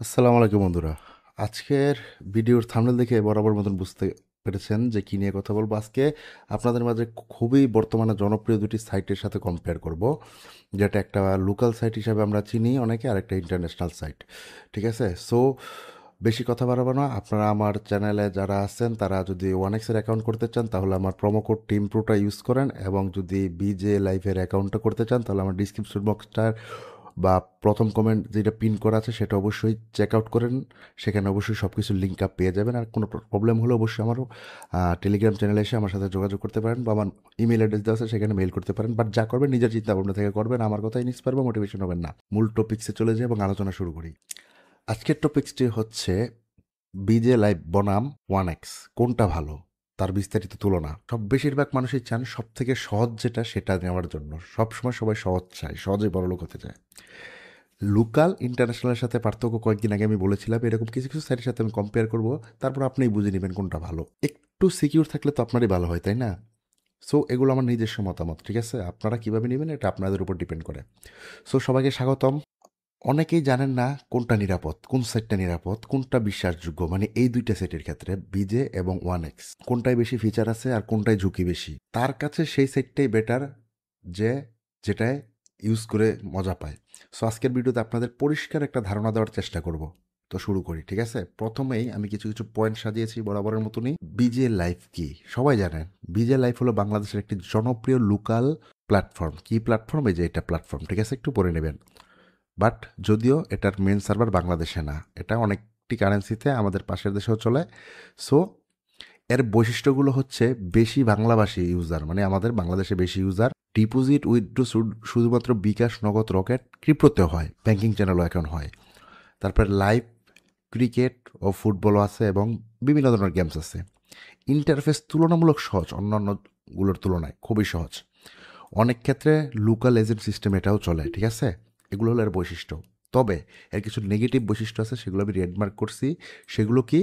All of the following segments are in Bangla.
আসসালামু আলাইকুম বন্ধুরা। আজকের ভিডিওর থাম্বনেল দেখে বরাবর মতন বুঝতে পেরেছেন যে কী নিয়ে কথা বলবো। আজকে আপনাদের মাঝে খুবই বর্তমানে জনপ্রিয় দুটি সাইটের সাথে কম্পেয়ার করব, যেটা একটা লোকাল সাইট হিসাবে আমরা চিনি অনেকে, আর একটা ইন্টারন্যাশনাল সাইট। ঠিক আছে, সো বেশি কথা বাড়াবো না। আপনারা আমার চ্যানেলে যারা আছেন তারা যদি ওয়ানেক্সের অ্যাকাউন্ট করতে চান তাহলে আমার প্রোমো কোড টিম প্রোটা ইউজ করেন, এবং যদি বিজে লাইভের অ্যাকাউন্টটা করতে চান তাহলে আমার ডিসক্রিপশন বক্সটার বা প্রথম কমেন্ট যেটা পিন করা আছে সেটা অবশ্যই চেক আউট করেন। সেখানে অবশ্যই সব কিছু লিঙ্ক আপ পেয়ে যাবেন। আর কোনো প্রবলেম হলে অবশ্যই আমারও টেলিগ্রাম চ্যানেলে এসে আমার সাথে যোগাযোগ করতে পারেন, বা আমার ইমেল অ্যাড্রেস দেওয়া আছে সেখানে মেল করতে পারেন। বাট যা করবেন নিজের চিন্তা ভাবনা থেকে করবেন, আমার কথা ইন্সপায়ার বা মোটিভেশন হবেন না। মূল টপিক্সে চলে যাই এবং আলোচনা শুরু করি। আজকের টপিক্সটি হচ্ছে বিজে লাইভ বনাম ওয়ান এক্স কোনটা ভালো, তার বিস্তারিত তুলনা। বেশিরভাগ মানুষই চান সব থেকে সহজ যেটা সেটা নেওয়ার জন্য। সবসময় সবাই সহজ চায়, সহজেই বড়লোক হতে চায়। লোকাল ইন্টারন্যাশনালের সাথে পার্থক্য কয়েকদিন আগে আমি বলেছিলাম, এরকম কিছু কিছু সাইটের সাথে আমি কম্পেয়ার করব, তারপর আপনিই বুঝে নেবেন কোনটা ভালো। একটু সিকিউর থাকলে তো আপনারই ভালো হয়, তাই না? সো এগুলো আমার নিজস্ব মতামত, ঠিক আছে? আপনারা কীভাবে নেবেন এটা আপনাদের উপর ডিপেন্ড করে। সো সবাইকে স্বাগতম। অনেকেই জানেন না কোনটা নিরাপদ, কোন সাইটটা নিরাপদ, কোনটা বিশ্বাসযোগ্য। মানে এই দুইটা সাইটের ক্ষেত্রে বিজে এবং ওয়ান এক্স কোনটায় বেশি ফিচার আছে আর কোনটায় ঝুঁকি বেশি, তার কাছে সেই সাইটটাই বেটার, যে যেটায় ইউজ করে মজা পায়। সো আজকের ভিডিওতে আপনাদের পরিষ্কার একটা ধারণা দেওয়ার চেষ্টা করব। তো শুরু করি, ঠিক আছে? প্রথমেই আমি কিছু কিছু পয়েন্ট সাজিয়েছি বরাবরের মতনই। বিজে লাইফ কি সবাই জানেন। বিজে লাইফ হলো বাংলাদেশের একটি জনপ্রিয় লোকাল প্ল্যাটফর্ম। কি প্ল্যাটফর্ম? এই যে এটা প্ল্যাটফর্ম, ঠিক আছে? একটু পরে নেবেন। বাট যদিও এটার মেন সার্ভার বাংলাদেশে না, এটা অনেকটি কারেন্সিতে আমাদের পাশের দেশেও চলে। সো এর বৈশিষ্ট্যগুলো হচ্ছে বেশি বাংলাভাষী ইউজার, মানে আমাদের বাংলাদেশে বেশি ইউজার। ডিপোজিট উইথড্র শুধুমাত্র বিকাশ, নগদ, রকেট, ক্রিপ্টোতেও হয়, ব্যাংকিং চ্যানেলও এখন হয়। তারপরে লাইভ ক্রিকেট ও ফুটবলও আছে এবং বিভিন্ন ধরনের গেমস আছে। ইন্টারফেস তুলনামূলক সহজ, অন্যান্যগুলোর তুলনায় খুবই সহজ। অনেক ক্ষেত্রে লোকাল এজেন্ট সিস্টেম এটাও চলে, ঠিক আছে? এগুলো হলো এর বৈশিষ্ট্য। তবে এর কিছু নেগেটিভ বৈশিষ্ট্য আছে, সেগুলো আমি রেডমার্ক করছি। সেগুলো কি?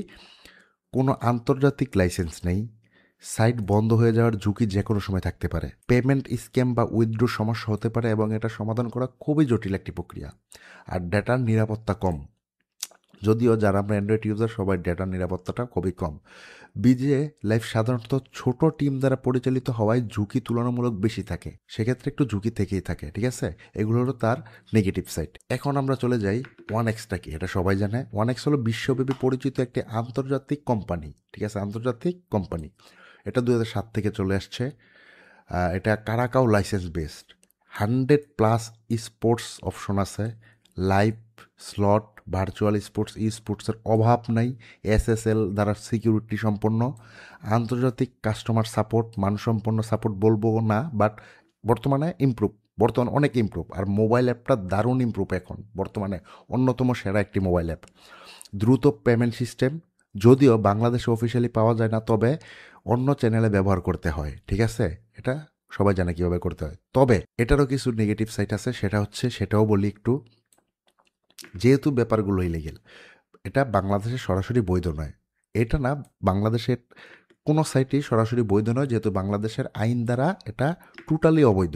কোনো আন্তর্জাতিক লাইসেন্স নেই, সাইট বন্ধ হয়ে যাওয়ার ঝুঁকি যে কোনো সময় থাকতে পারে, পেমেন্ট স্ক্যাম বা উইথড্র সমস্যা হতে পারে এবং এটা সমাধান করা খুবই জটিল একটি প্রক্রিয়া। আর ডেটার নিরাপত্তা কম। যদিও যারা আমরা অ্যান্ড্রয়েড ইউজার সবাই ডেটার নিরাপত্তাটা খুবই কম। বিজে লাইফ সাধারণত ছোট টিম দ্বারা পরিচালিত হওয়ায় ঝুঁকি তুলনামূলক বেশি থাকে, সেক্ষেত্রে একটু ঝুঁকি থেকেই থাকে, ঠিক আছে? এগুলো হলো তার নেগেটিভ সাইড। এখন আমরা চলে যাই ওয়ান এক্সটা কি। এটা সবাই জানে, ওয়ান এক্স হলো বিশ্বব্যাপী পরিচিত একটি আন্তর্জাতিক কোম্পানি, ঠিক আছে? আন্তর্জাতিক কোম্পানি। এটা 2007 থেকে চলে আসছে। এটা কারাকাও লাইসেন্স বেসড। 100+ স্পোর্টস অপশন আছে। লাইভ স্লট, ভার্চুয়াল স্পোর্টস, স্পোর্টসের অভাব নাই। এসএসএল দ্বারা সিকিউরিটি সম্পন্ন। আন্তর্জাতিক কাস্টমার সাপোর্ট, মানসম্পন্ন সাপোর্ট বলবো না, বাট বর্তমানে ইমপ্রুভ, বর্তমানে অনেক ইমপ্রুভ। আর মোবাইল অ্যাপটা দারুণ ইমপ্রুভ, এখন বর্তমানে অন্যতম সেরা একটি মোবাইল অ্যাপ। দ্রুত পেমেন্ট সিস্টেম, যদিও বাংলাদেশে অফিসিয়ালি পাওয়া যায় না, তবে অন্য চ্যানেলে ব্যবহার করতে হয়, ঠিক আছে? এটা সবাই জানে কীভাবে করতে হয়। তবে এটারও কিছু নেগেটিভ সাইট আছে, সেটা হচ্ছে, সেটাও বলি একটু। যেহেতু ব্যাপারগুলো ইলিগেল, এটা বাংলাদেশে সরাসরি বৈধ নয়। এটা না, বাংলাদেশের কোনো সাইটই সরাসরি বৈধ নয়, যেহেতু বাংলাদেশের আইন দ্বারা এটা টোটালি অবৈধ।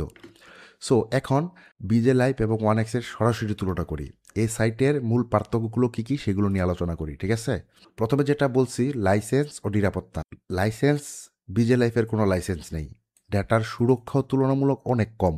সো এখন বিজে লাইভ এবং ওয়ান এক্সের সরাসরি তুলনা করি। এই সাইটের মূল পার্থক্যগুলো কী কী সেগুলো নিয়ে আলোচনা করি, ঠিক আছে? প্রথমে যেটা বলছি, লাইসেন্স ও নিরাপত্তা। লাইসেন্স, বিজে লাইফের কোনো লাইসেন্স নেই। ডেটার সুরক্ষাও তুলনামূলক অনেক কম।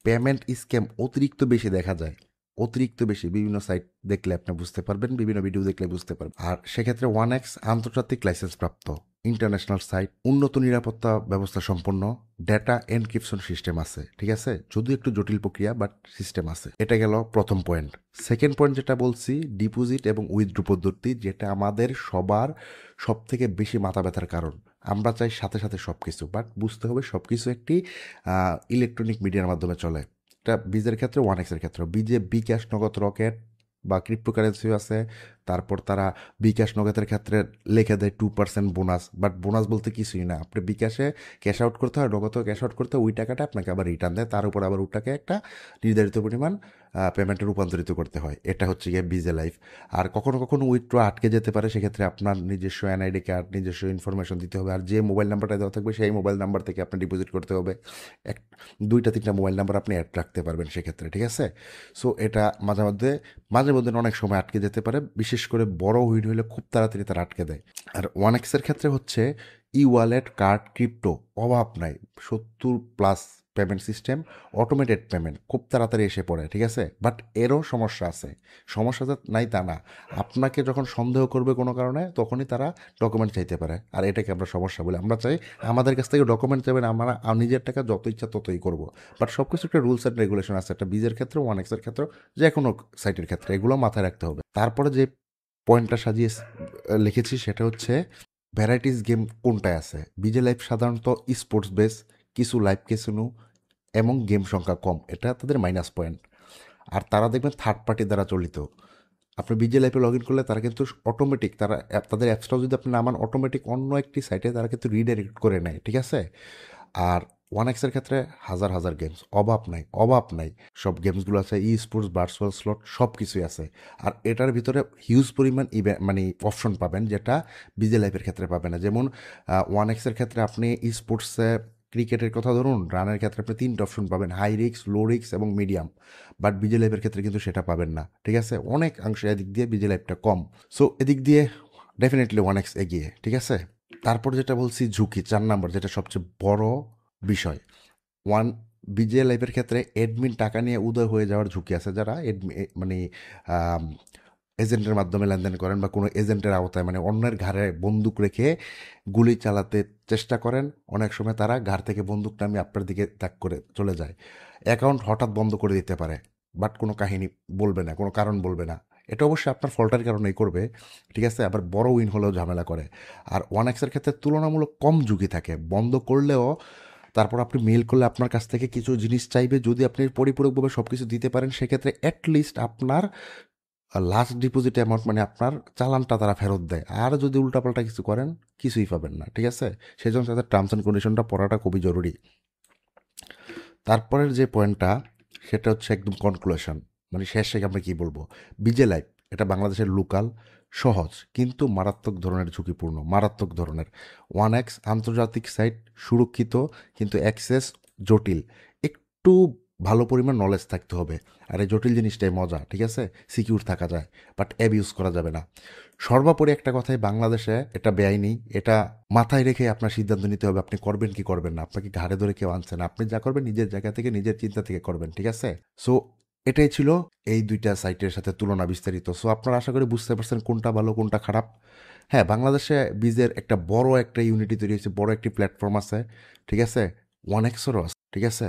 পেমেন্ট স্ক্যাম অতিরিক্ত বেশি দেখা যায়, অতিরিক্ত বেশি। বিভিন্ন সাইট দেখলে আপনি বুঝতে পারবেন, বিভিন্ন ভিডিও দেখলে বুঝতে পারবেন। আর সেক্ষেত্রে ওয়ান এক্স আন্তর্জাতিক লাইসেন্স প্রাপ্ত, ইন্টারন্যাশনাল সাইট, উন্নত নিরাপত্তা ব্যবস্থা সম্পন্ন, ডেটা এনক্রিপশন সিস্টেম আছে, ঠিক আছে? যদিও একটু জটিল প্রক্রিয়া, বাট সিস্টেম আছে। এটা গেল প্রথম পয়েন্ট। সেকেন্ড পয়েন্ট যেটা বলছি, ডিপোজিট এবং উইথড্র পদ্ধতি, যেটা আমাদের সবার সব থেকে বেশি মাথা ব্যথার কারণ। আমরা চাই সাথে সাথে সব কিছু, বাট বুঝতে হবে সব কিছু একটি ইলেকট্রনিক মিডিয়ার মাধ্যমে চলে। এটা বিজের ক্ষেত্রে, ওয়ান এক্সের ক্ষেত্রে। বিজে বিকাশ, নগদ, রকেট বা ক্রিপ্টোকারেন্সিও আছে। তারপর তারা বিকাশ নগদের ক্ষেত্রে লিখে দেয় 2% বোনাস, বাট বোনাস বলতে কিছুই না। আপনি বিকাশে ক্যাশ আউট করতে হয়, নগদেও ক্যাশ আউট করতে হয়, ওই টাকাটা আপনাকে আবার রিটার্ন দেয়, তার উপর আবার ওটাকে একটা নির্ধারিত পরিমাণ পেমেন্টে রূপান্তরিত করতে হয়। এটা হচ্ছে গিয়ে বিজে লাইফ। আর কখনো কখনো উইথড্র আটকে যেতে পারে, সেক্ষেত্রে আপনার নিজস্ব এনআইডি কার্ড, নিজস্ব ইনফরমেশন দিতে হবে। আর যে মোবাইল নাম্বারটা দেওয়া থাকবে সেই মোবাইল নাম্বার থেকে আপনি ডিপোজিট করতে হবে। এক 2টা 3টা মোবাইল নাম্বার আপনি অ্যাড রাখতে পারবেন সেক্ষেত্রে, ঠিক আছে? সো এটা মাঝে মধ্যে অনেক সময় আটকে যেতে পারে, বিশেষ করে বড় উইন হলে খুব তাড়াতাড়ি তারা আটকে দেয়। আর ওয়ানএক্সের ক্ষেত্রে হচ্ছে ই ওয়ালেট, কার্ড, ক্রিপ্টো অভাব নাই। 70+ পেমেন্ট সিস্টেম, অটোমেটেড পেমেন্ট খুব তাড়াতাড়ি এসে পড়ে, ঠিক আছে? বাট এরও সমস্যা আছে। সমস্যা যে নাই তা না, আপনাকে যখন সন্দেহ করবে কোনো কারণে তখনই তারা ডকুমেন্ট চাইতে পারে। আর এটাকে আমরা সমস্যা বলি। আমরা চাই আমাদের কাছ থেকে ডকুমেন্ট চাইবেন, আমরা নিজের টাকা যত ইচ্ছা ততই করবো। বাট সব কিছু একটা রুলস অ্যান্ড রেগুলেশন আছে, একটা বিজের ক্ষেত্রে, ওয়ানএক্সের ক্ষেত্রে, যে কোনো সাইটের ক্ষেত্রে এগুলো মাথায় রাখতে হবে। তারপরে যে পয়েন্টটা সাজিয়ে লিখেছি সেটা হচ্ছে ভ্যারাইটিস গেম কোনটায় আছে। বিজে লাইফ সাধারণত স্পোর্টস বেস, কিছু লাইভ ক্যাসিনো এবং গেম সংখ্যা কম, এটা তাদের মাইনাস পয়েন্ট। আর তারা দেখবেন থার্ড পার্টি দ্বারা চালিত। আপনি বিজে লাইফে লগ ইন করলে তারা কিন্তু অটোমেটিক, তাদের অ্যাপসটাও যদি আপনি নামান, অটোমেটিক অন্য একটি সাইটে তারা কিন্তু রিডাইরেক্ট করে নেয়, ঠিক আছে? আর ওয়ানএক্সের ক্ষেত্রে হাজার হাজার গেমস, অভাব নাই। সব গেমসগুলো আছে, ই স্পোর্টস, ভার্চুয়াল স্লট সব কিছুই আছে। আর এটার ভিতরে হিউজ পরিমাণ মানে অপশন পাবেন, যেটা বিজে লাইফের ক্ষেত্রে পাবেন না। যেমন ওয়ানএক্সের ক্ষেত্রে আপনি ই স্পোর্টসে ক্রিকেটের কথা ধরুন, রানের ক্ষেত্রে আপনি 3টা অপশন পাবেন, হাই রিক্স, লো রিক্স এবং মিডিয়াম। বাট বিজে লাইফের ক্ষেত্রে কিন্তু সেটা পাবেন না, ঠিক আছে? অনেক অংশে এদিক দিয়ে বিজে লাইফটা কম। সো এদিক দিয়ে ডেফিনেটলি ওয়ানএক্স এগিয়ে, ঠিক আছে? তারপর যেটা বলছি ঝুঁকি, 4 নম্বর, যেটা সবচেয়ে বড় বিষয়। ওয়ান বিজে লাইফের ক্ষেত্রে অ্যাডমিন টাকা নিয়ে উদয় হয়ে যাওয়ার ঝুঁকি আছে। যারা মানে এজেন্টের মাধ্যমে লেনদেন করেন বা কোনো এজেন্টের আওতায়, মানে অন্যের ঘাড়ে বন্দুক রেখে গুলি চালাতে চেষ্টা করেন, অনেক সময় তারা ঘাড় থেকে বন্দুক নামিয়ে আপনার দিকে তাক করে চলে যায়। অ্যাকাউন্ট হঠাৎ বন্ধ করে দিতে পারে, বাট কোনো কাহিনী বলবে না, কোনো কারণ বলবে না। এটা অবশ্যই আপনার ফল্টের কারণেই করবে, ঠিক আছে? আবার বড় উইন হলেও ঝামেলা করে। আর ওয়ানএক্সের ক্ষেত্রে তুলনামূলক কম ঝুঁকি থাকে। বন্ধ করলেও তারপর আপনি মেইল করলে আপনার কাছ থেকে কিছু জিনিস চাইবে। যদি আপনি পরিপূরকভাবে সব কিছু দিতে পারেন, সেক্ষেত্রে অ্যাটলিস্ট আপনার লাস্ট ডিপোজিট অ্যামাউন্ট, মানে আপনার চালানটা তারা ফেরত দেয়। আর যদি উল্টাপাল্টা কিছু করেন, কিছুই পাবেন না, ঠিক আছে? সেই জন্য তাদের টার্মস অ্যান্ড কন্ডিশনটা পড়াটা খুবই জরুরি। তারপরের যে পয়েন্টটা, সেটা হচ্ছে একদম কনক্লুশন, মানে শেষে আমরা কী বলবো। বিজে লাইফ এটা বাংলাদেশের লোকাল, সহজ কিন্তু মারাত্মক ধরনের ঝুঁকিপূর্ণ, মারাত্মক ধরনের। ওয়ানএক্স আন্তর্জাতিক সাইট, সুরক্ষিত কিন্তু অ্যাক্সেস জটিল। একটু ভালো পরিমাণ নলেজ থাকতে হবে। আর এই জটিল জিনিসটাই মজা, ঠিক আছে? সিকিউর থাকা যায়, বাট অ্যাবিউজ করা যাবে না। সর্বোপরি একটা কথাই, বাংলাদেশে এটা বেআইনি। এটা মাথায় রেখে আপনার সিদ্ধান্ত নিতে হবে, আপনি করবেন কি করবেন না। আপনাকে ঘাড়ে ধরে কেউ আনছে না, আপনি যা করবেন নিজের জায়গা থেকে, নিজের চিন্তা থেকে করবেন, ঠিক আছে? সো এটাই ছিল এই 2টা সাইটের সাথে তুলনা বিস্তারিত। সো আপনারা আশা করি বুঝতে পারছেন কোনটা ভালো কোনটা খারাপ। হ্যাঁ, বাংলাদেশে বিজের বড় একটা ইউনিটি তৈরি হয়েছে, বড় একটি প্ল্যাটফর্ম আছে, ঠিক আছে? ওয়ানএক্সেরও আছে, ঠিক আছে?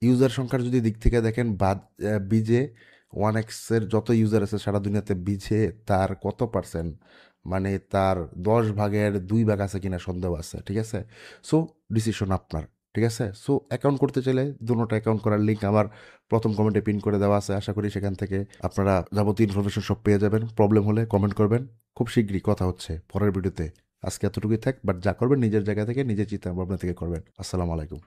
ইউজার সংখ্যার যদি দিক থেকে দেখেন, বিজে ওয়ানএক্সের যত ইউজার আছে সারা দুনিয়াতে, বিজে তার কত পার্সেন্ট, মানে তার 10 ভাগের 2 ভাগ আছে কিনা সন্দেহ আছে, ঠিক আছে? সো ডিসিশন আপনার, ঠিক আছে? সো অ্যাকাউন্ট করতে চাইলে দুটো অ্যাকাউন্ট করার লিঙ্ক আমার প্রথম কমেন্টে পিন করে দেওয়া আছে। আশা করি সেখান থেকে আপনারা যাবতীয় ইনফরমেশন সব পেয়ে যাবেন। প্রবলেম হলে কমেন্ট করবেন। খুব শীঘ্রই কথা হচ্ছে পরের ভিডিওতে। আজকে এতটুকুই থাক, বাট যা করবেন নিজের জায়গা থেকে, নিজের চিন্তা ভাবনা থেকে করবেন। আসসালামু আলাইকুম।